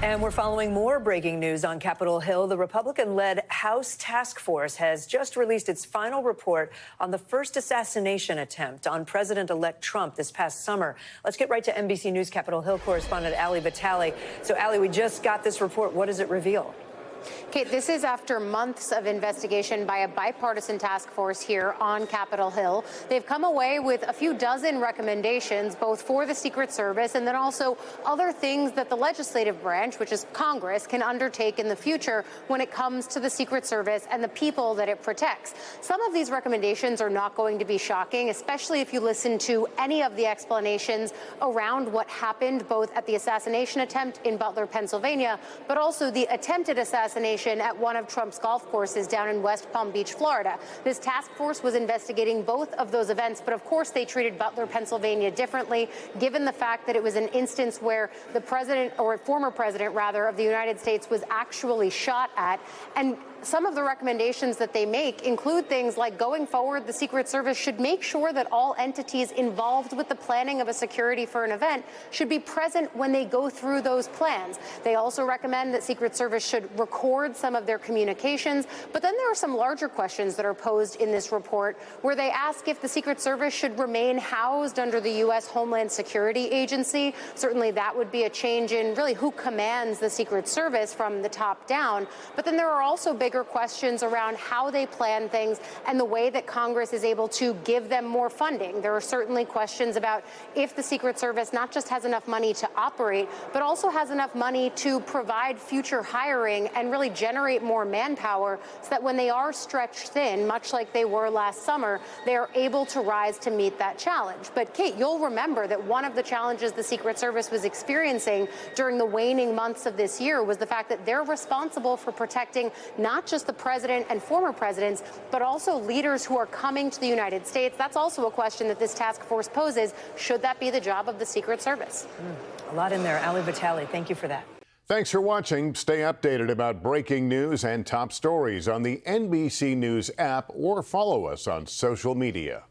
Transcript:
And we're following more breaking news on Capitol Hill. The Republican-led House Task Force has just released its final report on the first assassination attempt on President-elect Trump this past summer. Let's get right to NBC News Capitol Hill correspondent Ali Vitali. So, Ali, we just got this report. What does it reveal? Kate, this is after months of investigation by a bipartisan task force here on Capitol Hill. They've come away with a few dozen recommendations, both for the Secret Service and then also other things that the legislative branch, which is Congress, can undertake in the future when it comes to the Secret Service and the people that it protects. Some of these recommendations are not going to be shocking, especially if you listen to any of the explanations around what happened both at the assassination attempt in Butler, Pennsylvania, but also the attempted assassination at one of Trump's golf courses down in West Palm Beach, Florida. This task force was investigating both of those events, but of course they treated Butler, Pennsylvania differently, given the fact that it was an instance where the president, or former president rather, of the United States was actually shot at. And some of the recommendations that they make include things like, going forward, the Secret Service should make sure that all entities involved with the planning of a security for an event should be present when they go through those plans. They also recommend that Secret Service should record some of their communications. But then there are some larger questions that are posed in this report where they ask if the Secret Service should remain housed under the U.S. Homeland Security Agency. Certainly that would be a change in really who commands the Secret Service from the top down. But then there are also bigger questions around how they plan things and the way that Congress is able to give them more funding. There are certainly questions about if the Secret Service not just has enough money to operate, but also has enough money to provide future hiring and really generate more manpower so that when they are stretched thin, much like they were last summer, they are able to rise to meet that challenge. But Kate, you'll remember that one of the challenges the Secret Service was experiencing during the waning months of this year was the fact that they're responsible for protecting not just the president and former presidents, but also leaders who are coming to the United States. That's also a question that this task force poses. Should that be the job of the Secret Service? A lot in there. Ali Vitali, thank you for that. Thanks for watching. Stay updated about breaking news and top stories on the NBC News app or follow us on social media.